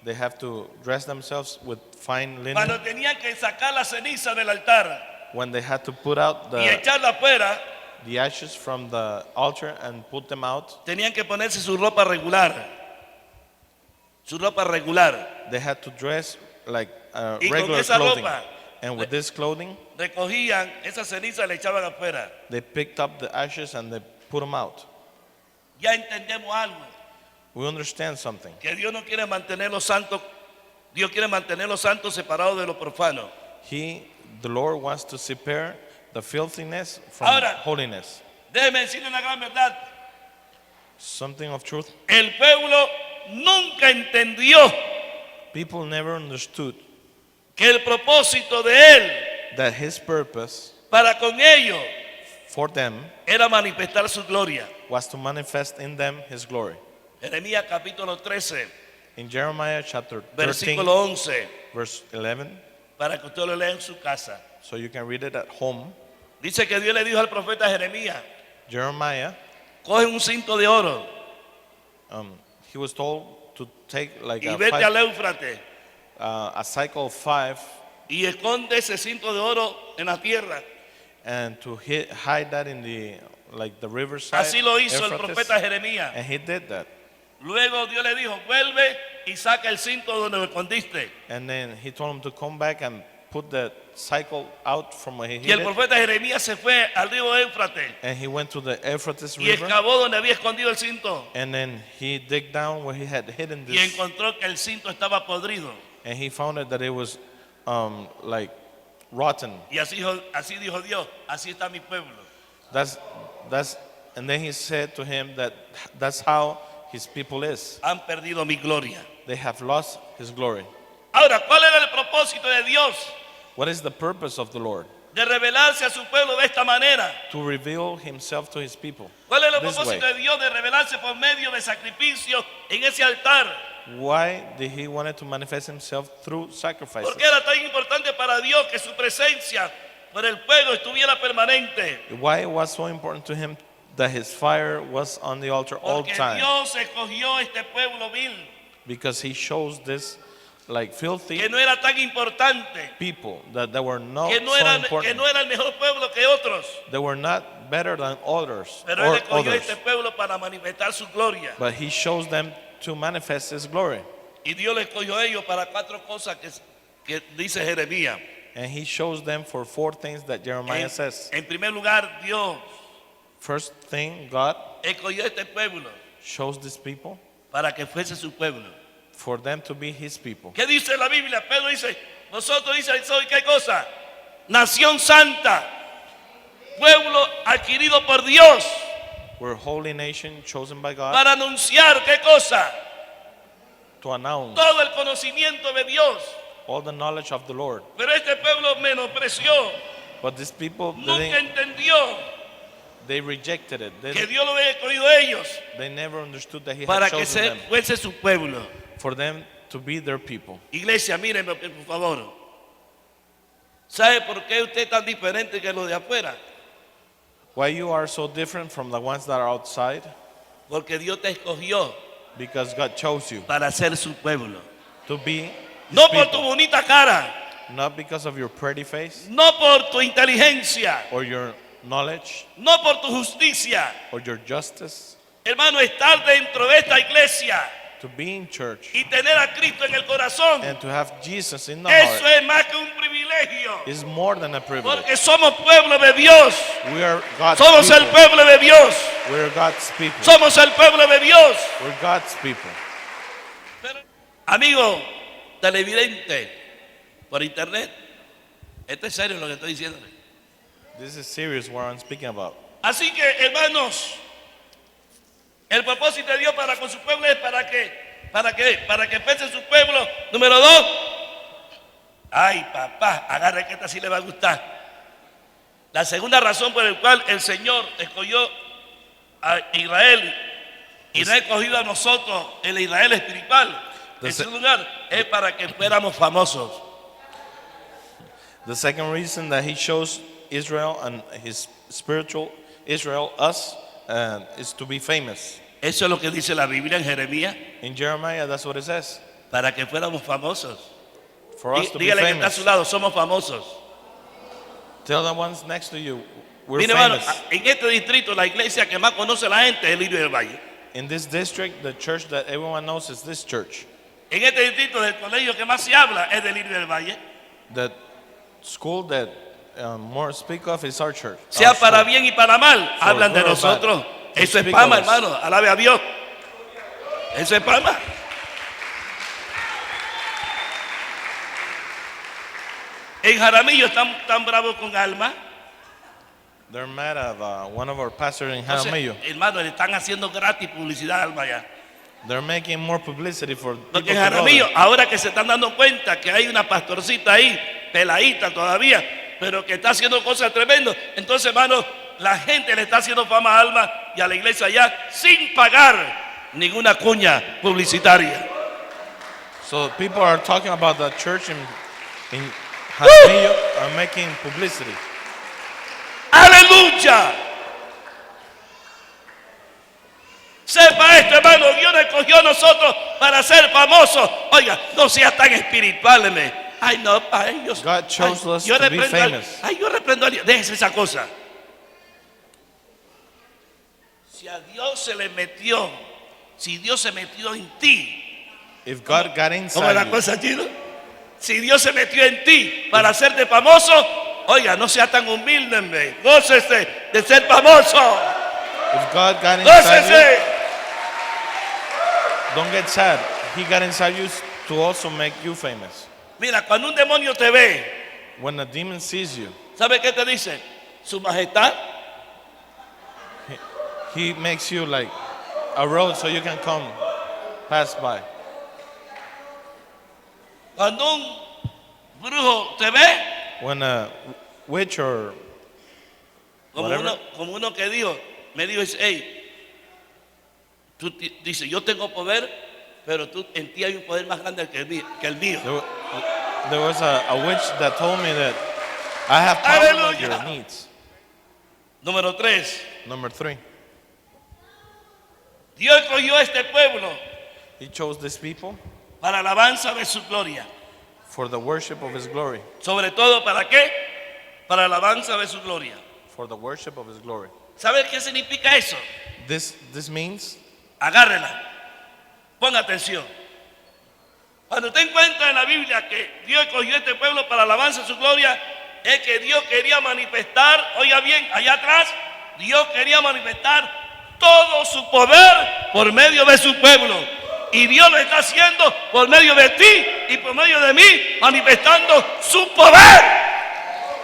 They have to dress themselves with fine Cuando linen. tenían que sacar la ceniza del altar When they had to put out y echarla afuera, the ashes from the altar and put them out, tenían que ponerse su ropa regular. Su ropa regular. they had to dress like Y con regular esa clothing. ropa And with this clothing, recogían esa ceniza y la echaban afuera. they picked up the ashes and they put them out. Ya entendemos algo, We understand something. que Dios no quiere mantener los santos, Dios quiere mantener los santos separados de lo profano. The Lord wants to separate the filthiness from Ahora- holiness. Déjeme decirle una gran verdad, Something of truth. el pueblo nunca entendió People never understood que el propósito de Él that his purpose para con ellos for them era manifestar su gloria. was to manifest in them his glory. Jeremías capítulo 13, In Jeremiah chapter 13, versículo 11, verse 11, para que usted lo lea en su casa. so you can read it at home. Dice que Dios le dijo al profeta Jeremías, Jeremiah, coge un cinto de oro he was told to take like y vete al Éufrates a cycle of 5 y esconde ese cinto de oro en la tierra. and to hide that in the riverside. Así lo hizo el Euphrates. profeta Jeremías. And he did that. Luego Dios le dijo, vuelve y saca el cinto donde lo escondiste. And then he told him to come back and put the cycle out from where he Y el hid it. profeta Jeremías se fue al río Éufrates And he went to the Euphrates y River. excavó donde había escondido el cinto And then he digged down where he had hidden y this. encontró que el cinto estaba podrido. And he found it that it was like rotten. Y así dijo Dios, así está mi pueblo. That's and then he said to him that that's how his people is. Han perdido mi gloria. They have lost his glory. Ahora, ¿cuál era el propósito de Dios What is the purpose of the Lord? de revelarse a su pueblo de esta manera? To reveal himself to his people. ¿Cuál es el This propósito way. de Dios de revelarse por medio de sacrificio en ese altar? Why did he wanted to manifest himself through sacrifices? ¿Por qué era tan importante para Dios que su presencia por el fuego estuviera permanente? Why it was so important to him that his fire was on the altar all the Porque time? Dios escogió este pueblo vil, Because he shows this like filthy que no era tan importante, people that were not que no so era important. el mejor pueblo que otros. They were not better than others Pero Él or escogió others. este pueblo para manifestar su gloria. But he shows them to manifest his glory. Y Dios le escogió a ellos para 4 cosas que dice Jeremías. And he shows them for 4 things that Jeremiah says. En primer lugar, Dios First thing, God escogió este pueblo shows these people para que fuese su pueblo. for them to be his people. ¿Qué dice la Biblia? Pedro dice, nosotros dice, ¿soy qué cosa? Nación santa, pueblo adquirido por Dios, We're a holy nation chosen by God para anunciar qué cosa? to announce Todo el conocimiento de Dios. all the knowledge of the Lord. Pero este pueblo menospreció, But these people, nunca entendió they rejected it. que Dios lo había escogido a ellos They never understood that he para had que chosen them fuese su pueblo. for them to be their people. Iglesia, mírenme por favor. ¿Sabe por qué usted es tan diferente que los de afuera? Why you are so different from the ones that are outside? Porque Dios te escogió Because God chose you para ser su pueblo. to be his No por tu people. bonita cara, Not because of your pretty face no por tu inteligencia, or your knowledge no por tu justicia. or your justice. Hermano, estar dentro de esta iglesia To be in church y tener a Cristo en el corazón, and to have Jesus in the eso heart es más que un privilegio. is more than a privilege. Porque somos pueblo de Dios. We are God's Somos el people. pueblo de Dios. We're God's people. Somos el pueblo de Dios. We're God's people. Pero, amigo televidente por internet, esto es serio lo que estoy diciendo. This is serious what I'm speaking about. Así que, hermanos, el propósito de Dios para con su pueblo es para que pese su pueblo. Número 2. Ay, papá, agarre que esta sí le va a gustar. La segunda razón por la cual el Señor escogió a Israel y no ha escogido a nosotros, el Israel espiritual, en segundo lugar, es para que fuéramos famosos. The second reason that he shows Israel and his spiritual Israel, us, is to be famous. Eso es lo que dice la Biblia en Jeremías, In Jeremiah, that's what it says. para que fuéramos famosos. For us to be Dígale que está a su famous. lado, somos famosos. Tell the ones next to you, we're Mire, hermano, famous. en este distrito la iglesia que más conoce a la gente es el Lirio del Valle. In this district, the church that everyone knows is this church. En este distrito del colegio que más se habla es del Lirio del Valle. The school that more speak of is our church. Sea our para school. bien y para mal, hablan de good or nosotros. bad, Eso es speak Pama, of us. hermano, alabe a Dios. Eso es Pama. En Jaramillo están tan bravos con Alma. They're mad at one of our pastors in O sea, Jaramillo. hermano, le están haciendo gratis publicidad a Alma ya. They're making more publicity for people Porque to en go Jaramillo, there. ahora que se están dando cuenta que hay una pastorcita ahí, peladita todavía, pero que está haciendo cosas tremendas, entonces, hermano, la gente le está haciendo fama a Alma y a la iglesia allá sin pagar ninguna cuña publicitaria. So people are talking about the church in Jaramillo are making publicity. ¡Aleluya! Sepa esto, hermano, Dios nos escogió a nosotros para ser famosos. Oiga, no sea tan espiritual, hermano. Ay, no, ay, Dios. God chose us yo to be reprendo famous. ay, yo reprendo a Dios. Déjese esa cosa. Si a Dios se le metió, si Dios se metió en ti, If God got ¿cómo es inside la you, cosa, Chino? Si Dios se metió en ti para hacerte famoso, oiga, no sea tan humilde, hombre. Gócese de ser famoso. if God got inside Gócese. you, don't get sad. He got inside you to also make you famous. Mira, cuando un demonio te ve, When a demon sees you, ¿sabe qué te dice? Su majestad, he makes you like a road so you can come, pass by. cuando un brujo te ve, When a witch or whatever. como uno que dijo, me dijo, hey, dice, yo tengo poder, pero tú, en ti hay un poder más grande que el mío. There was a witch that told me that I have power over Aleluya. your needs. Número 3, Number 3, Dios escogió a este pueblo he chose these people para alabanza de su gloria. for the worship of his glory. Sobre todo, ¿para qué? Para alabanza de su gloria. For the worship of his glory. ¿Sabe qué significa eso? This means, Agárrela. Ponga atención. Cuando usted encuentra en la Biblia que Dios escogió a este pueblo para alabanza de su gloria, es que Dios quería manifestar, oiga bien, allá atrás, Dios quería manifestar todo su poder por medio de su pueblo. Y Dios lo está haciendo por medio de ti y por medio de mí, manifestando su poder.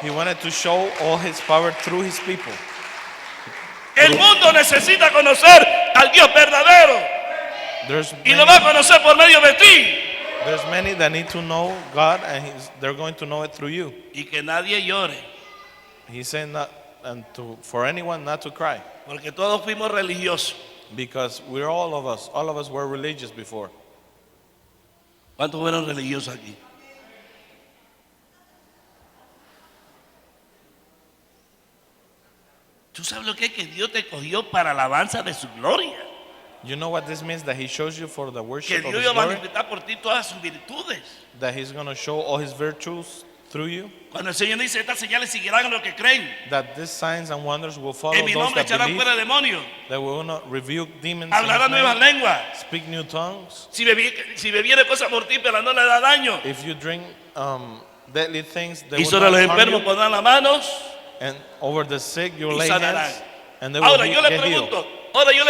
he wanted to show all his power through his people. El mundo necesita conocer al Dios verdadero There's y lo va a many, conocer por medio de ti. there's many that need to know God, and they're going to know it through you. Y que nadie llore, He's saying that, and for anyone not to cry, porque todos fuimos religiosos. because all of us were religious before. ¿Cuántos fueron religiosos aquí? ¿Tú sabes lo que es que Dios te cogió para alabanza de su gloria? You know what this means? That he shows you for the Que worship of Dios his iba a glory, manifestar por ti todas sus virtudes. that he's going to show all his virtues through you, Cuando el Señor dice, estas señales seguirán a los que creen. that these signs and wonders will follow En mi those nombre that echarán believe, fuera demonios. that will not rebuke demons, in his Hablarán nuevas name, lenguas. speak new tongues. Si bebiere cosas mortíferas no le da daño. If you drink deadly things, they Y will sobre los not harm enfermos you, pondrán las manos. and over the sick you will Y lay sanarán. hands, and they will Ahora yo le get healed.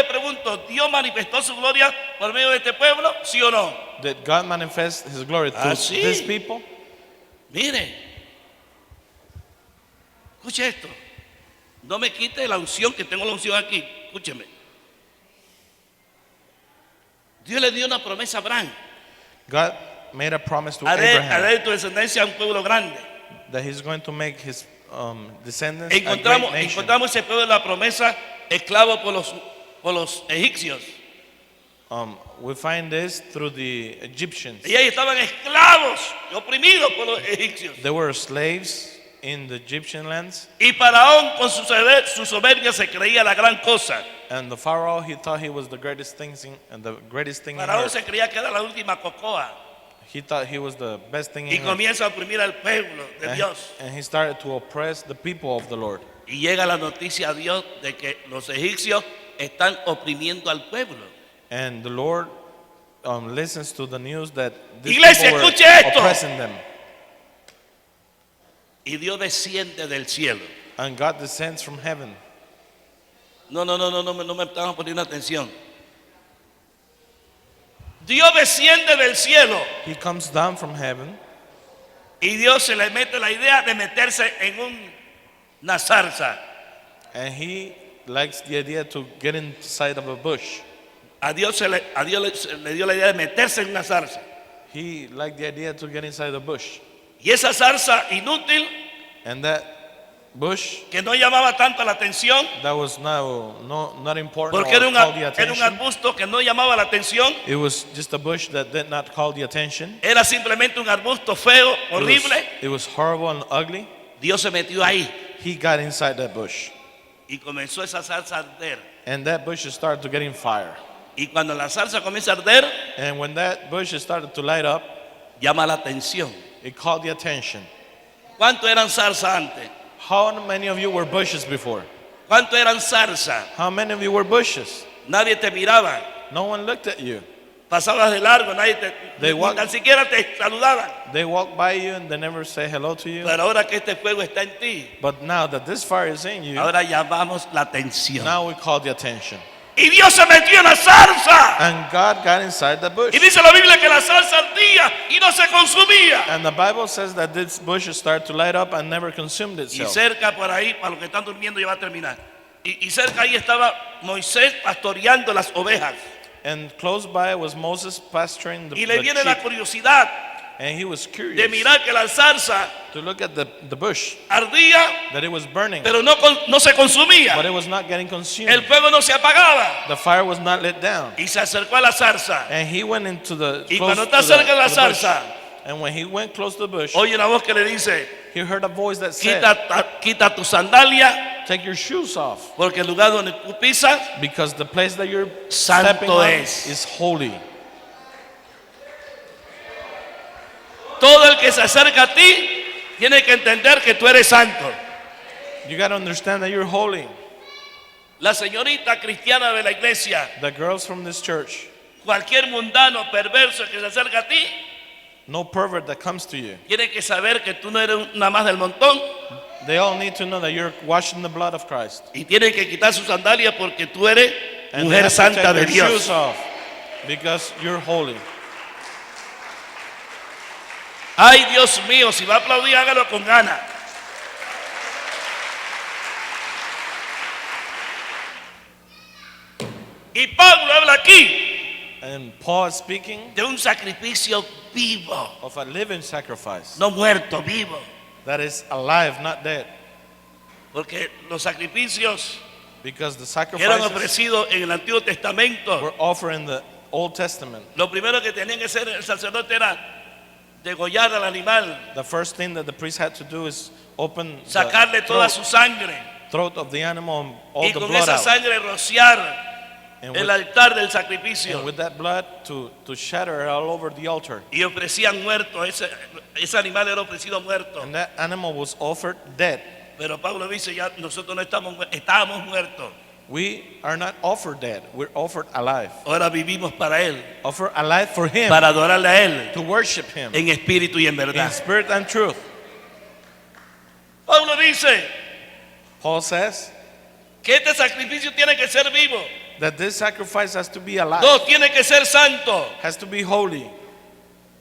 pregunto, ¿Dios manifestó su gloria por medio de este pueblo? ¿Sí o no? Did God manifest his glory through sí. these people? Mire, escuche esto. No me quite la unción, que tengo la unción aquí. Escúcheme. Dios le dio una promesa a Abraham. God made a promise to Haré Abraham de tu descendencia un pueblo grande. that he's going to make his descendants a great Encontramos nation. ese pueblo de la promesa esclavo por los egipcios. We find this through the Egyptians. Y ellos estaban esclavos y oprimidos por los egipcios. They were slaves in the Egyptian lands, Y Faraón con su soberbia se creía la gran cosa. and the Pharaoh, he thought he was the greatest thing and the greatest thing in Faraón earth. se creía que era la última cocoa. He thought he was the best thing Y in earth. comienza a oprimir al pueblo de Dios. And he started to oppress the people of the Lord. Y llega la noticia a Dios de que los egipcios están oprimiendo al pueblo. And the Lord listens to the news that these Iglesia, people were escuche esto. oppressing them. Y Dios desciende del cielo. And God descends from heaven. No me estaban poniendo atención. Dios desciende del cielo He comes down from heaven, y Dios se le mete la idea de meterse en una zarza. and he likes the idea to get inside of a bush. A Dios le dio la idea de meterse en una zarza. He liked the idea to get inside the bush. Y esa zarza inútil, And that bush que no llamaba tanto la atención, that was not important porque or era called the un attention. arbusto que no llamaba la atención, It was just a bush that did not call the attention. era simplemente un arbusto feo, horrible. It was horrible and ugly. Dios se metió ahí He got inside that bush. y comenzó esa zarza a arder. And that bush started to get in fire. Y cuando la zarza comienza a arder, And when that bush started to light up, llama la atención. it called the attention. ¿Cuánto eran zarza antes? How many of you were bushes before? ¿Cuánto eran zarza? How many of you were bushes? Nadie te miraba. No one looked at you. Pasabas de largo, They ni walk- tan siquiera te saludaban. They walk by you and they never say hello to you. Pero ahora que este fuego está en ti, But now that this fire is in you, ahora llamamos la atención. now we call the attention. Y Dios se metió en la zarza. And God got inside the bush. Y dice la Biblia que la zarza ardía y no se consumía. And the Bible says that this bush started to light up and never consumed Y itself. cerca por ahí, para los que están durmiendo, ya va a terminar. Y cerca ahí estaba Moisés pastoreando las ovejas. And close by was Moses pasturing the Y le viene la sheep. curiosidad And he was de curious mirar que la zarza to look at the bush, ardía, that it was burning, pero no se consumía. but it was not getting El consumed. fuego no se apagaba. The fire was not lit down. Y se acercó a la zarza. And he went into the Y close cuando to está cerca de la the bush. zarza, And when he went close to the bush, oye una voz que le dice: he heard a voice that said, quita tu sandalia, take your shoes off, porque el lugar donde tú pisas because the place that you're Santo stepping on es. is holy. todo el que se acerca a ti tiene que entender que tú eres santo. You got to understand that you're holy. La señorita cristiana de la iglesia, The girls from this church, cualquier mundano perverso que se acerca a ti, no pervert that comes to you, tiene que saber que tú no eres una más del montón they all need to know that you're washing the blood of Christ. y tienen que quitar sus sandalias porque tú eres And they mujer have to santa take de their shoes Dios. off because you're holy. Ay, Dios mío, si va a aplaudir, hágalo con ganas. Y Pablo habla aquí And Paul is speaking de un sacrificio vivo, of a living sacrifice no muerto, vivo. that is alive, not dead. Porque los sacrificios Because the que eran sacrifices ofrecidos en el Antiguo Testamento, were offered in the Old Testament. lo primero que tenía que hacer el sacerdote era degollar al animal, The first thing that the priest had to do is open sacarle the toda su sangre throat of the animal and all y the con blood esa out. sangre rociar And el with, altar del and sacrificio. with that blood to shatter it all over the altar. Y ofrecían muerto, ese animal era ofrecido muerto. And that animal was offered dead. Pero Pablo dice, ya nosotros no estábamos muertos, We are not offered dead, we're offered alive. ahora vivimos para Él, Offered alive for Him, para adorarle a Él to worship Him en espíritu y en in verdad. spirit and truth. Pablo dice Paul says que este sacrificio tiene que ser vivo. that this sacrifice has to be alive, Dos, tiene que ser santo. has to be holy,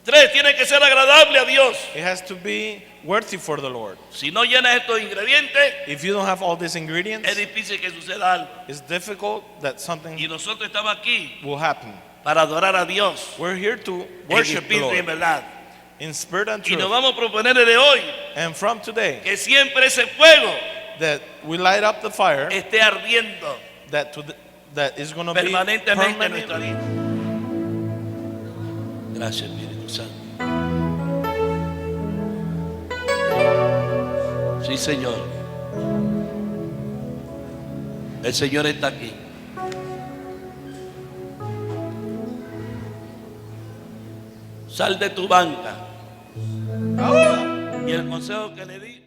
Tres, tiene que ser agradable a Dios. it has to be worthy for the Lord. Si no llenas estos ingredientes, If you don't have all these ingredients, es difícil que suceda algo. it's difficult that Y something nosotros estamos aquí will happen. para adorar a Dios We're here to en worship the espíritu y en Lord verdad. in spirit and Y nos truth. vamos a proponer desde hoy And from today, que siempre ese fuego that we light up the fire esté ardiendo that is going to be permanentemente en nuestra permanent. vida. Gracias, Espíritu Santo. Sí, Señor. El Señor está aquí. Sal de tu banca. Y el consejo que le di.